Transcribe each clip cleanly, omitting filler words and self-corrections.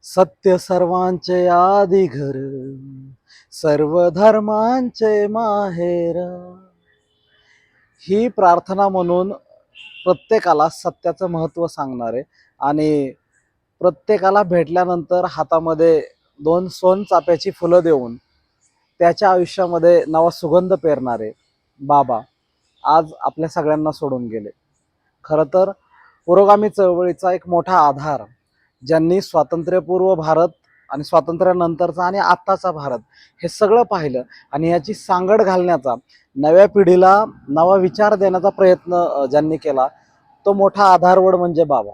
सत्य सर्वांचे आधी घर, सर्व धर्मांचे माहेर. ही प्रार्थना म्हणून प्रत्येकाला सत्याचं महत्त्व सांगणारे आणि प्रत्येकाला भेटल्यानंतर हातामध्ये दोन सोनचाफ्याची फुलं देऊन त्याच्या आयुष्यामध्ये नवा सुगंध पेरणारे बाबा आज आपल्या सगळ्यांना सोडून गेले. खरं तर पुरोगामी चळवळीचा एक मोठा आधार, ज्यांनी स्वातंत्र्यपूर्व भारत आणि स्वातंत्र्यानंतरचा आणि आत्ताचा भारत हे सगळं पाहिलं आणि याची सांगड घालण्याचा, नव्या पिढीला नवा विचार देण्याचा प्रयत्न ज्यांनी केला, तो मोठा आधारवड म्हणजे बाबा.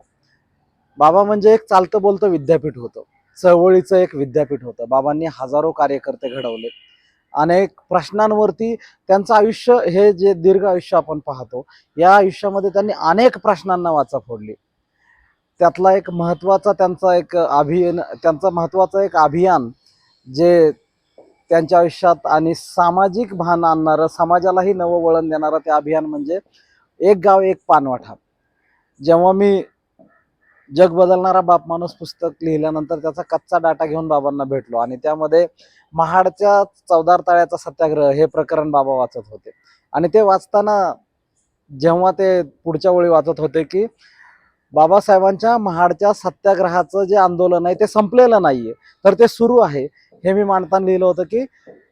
बाबा म्हणजे एक चालतं बोलतं विद्यापीठ होतं, चळवळीचं एक विद्यापीठ होतं. बाबांनी हजारो कार्यकर्ते घडवले. अनेक प्रश्नांवरती त्यांचं आयुष्य, हे जे दीर्घ आयुष्य आपण पाहतो, या आयुष्यामध्ये त्यांनी अनेक प्रश्नांना वाचा फोडली. त्यातला एक महत्त्वाचा त्यांचा महत्त्वाचं एक अभियान, जे त्यांच्या आयुष्यात आणि सामाजिक भान आणणारं, समाजालाही नवं वळण देणारं ते अभियान म्हणजे एक गाव एक पानवाटा. जेव्हा मी जग बदलणारा बाप माणूस पुस्तक लिहिल्यानंतर त्याचा कच्चा डाटा घेऊन बाबांना भेटलो आणि त्यामध्ये महाडच्या चौदार तळ्याचा सत्याग्रह हे प्रकरण बाबा वाचत होते. आणि ते वाचताना जेव्हा ते पुढच्या ओळी वाचत होते की बाबासाहेबांच्या महाडच्या सत्याग्रहाचं जे आंदोलन आहे ते संपलेलं नाहीये, तर ते सुरू आहे. हे मी मांडताना लिहिलं होतं की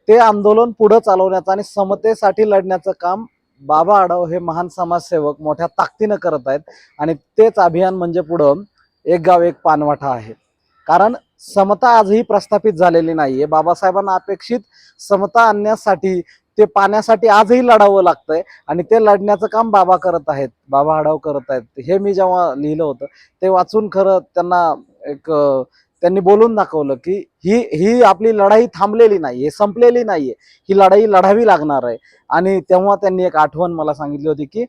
ते आंदोलन पुढं चालवण्याचं आणि समतेसाठी लढण्याचं काम बाबा आढाव हे महान समाजसेवक मोठ्या ताकदीनं करत आहेत. आणि तेच अभियान म्हणजे पुढं एक गाव एक पानवाटा आहे. कारण समता आजही प्रस्थापित झालेली नाहीये. बाबासाहेबांना अपेक्षित समता आणण्यासाठी ते पाण्यासाठी आजही लढावं लागतंय आणि ते लढण्याचं काम बाबा करत आहेत, बाबा आढाव करत आहेत. हे मी जेव्हा लिहिलं होतं ते वाचून खरं त्यांना एक त्यांनी बोलून दाखवलं की ही ही आपली लढाई थांबलेली नाहीये, संपलेली नाहीये, ही लढाई लढावी लागणार आहे. आणि तेव्हा त्यांनी एक आठवण मला सांगितली होती की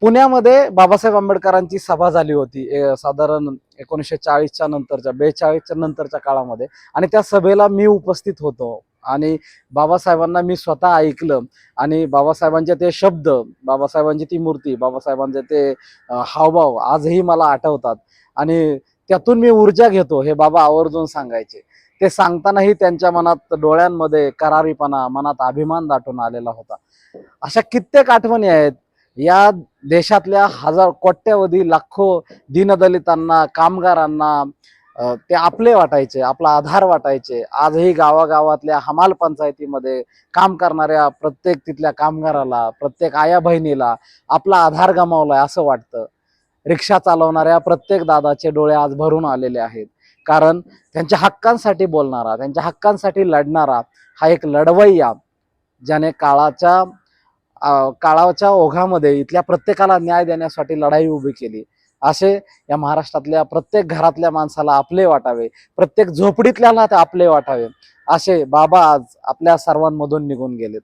पुण्यामध्ये बाबासाहेब आंबेडकरांची सभा झाली होती साधारण 1940च्या नंतरच्या 42च्या नंतरच्या काळामध्ये. आणि त्या सभेला मी उपस्थित होतो आणि बाबासाहेबांना मी स्वतः ऐकलं. आणि बाबासाहेबांचे ते शब्द, बाबासाहेबांची ती मूर्ती, बाबासाहेबांचे ते हावभाव आजही मला आठवतात. आणि त्यातून मी ऊर्जा घेतो हे बाबा आवर्जून सांगायचे. ते सांगतानाही त्यांच्या मनात, डोळ्यांमध्ये करारीपणा, मनात अभिमान दाटून आलेला होता. अशा कित्येक आठवणी आहेत. या देशातल्या हजार कोट्यवधी लाखो दीनदलितांना, कामगारांना ते आपले वाटायचे, आपला आधार वाटायचे. आजही गावागावातल्या हमाल पंचायतीमध्ये काम करणाऱ्या प्रत्येक तिथल्या कामगाराला, प्रत्येक आया बहिणीला आपला आधार गमावलाय असं वाटतं. रिक्षा चालवणाऱ्या प्रत्येक दादाचे डोळे आज भरून आलेले आहेत. कारण त्यांच्या हक्कांसाठी बोलणारा, त्यांच्या हक्कांसाठी लढणारा हा एक लढवय्या, ज्याने काळाच्या ओघामध्ये इथल्या प्रत्येकाला न्याय देण्यासाठी लढाई उभी केली. असे या महाराष्ट्रातल्या प्रत्येक घरातल्या माणसाला आपले वाटावे, प्रत्येक झोपडीतल्याला ते आपले वाटावे, असे बाबा आज आपल्या सर्वांमधून निघून गेलेत.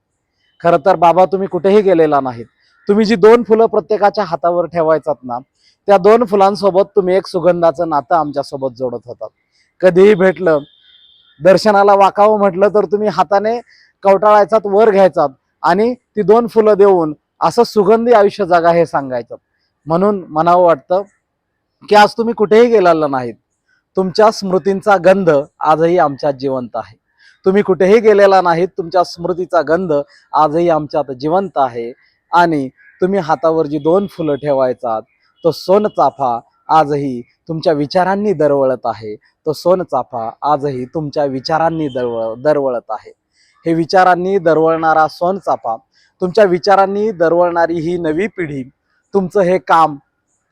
खरं तर बाबा तुम्ही कुठेही गेलेला नाहीत. तुम्ही जी दोन फुलं प्रत्येकाच्या हातावर ठेवायचात ना, त्या दोन फुलांसोबत तुम्ही एक सुगंधाचं नातं आमच्यासोबत जोडत होतात. कधीही भेटलं, दर्शनाला वाकावं म्हटलं तर तुम्ही हाताने कवटाळायचात, वर घ्यायचात आणि ती दोन फुलं देऊन असं सुगंधी आयुष्य जगा हे सांगायचं. म्हणून म्हणावं वाटतं की आज तुम्ही कुठेही गेलेला नाहीत. तुमच्या स्मृतींचा गंध आजही आमच्यात जिवंत आहे. तुम्ही कुठेही गेलेला नाहीत. तुमच्या स्मृतीचा गंध आजही आमच्यात जिवंत आहे. आणि तुम्ही हातावर जी दोन फुलं ठेवायचात, तो सोनचाफा आजही तुमच्या विचारांनी दरवळत आहे. तो सोनचाफा आजही तुमच्या विचारांनी दरवळत आहे. हे विचारांनी दरवळणारा सोनचाफा, तुमच्या विचारांनी दरवळणारी ही नवी पिढी, तुमचं हे काम,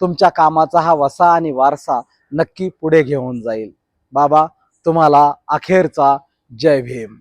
तुमच्या कामाचा हा वसा आणि वारसा नक्की पुढे घेऊन जाईल. बाबा तुम्हाला अखेरचा जय भीम.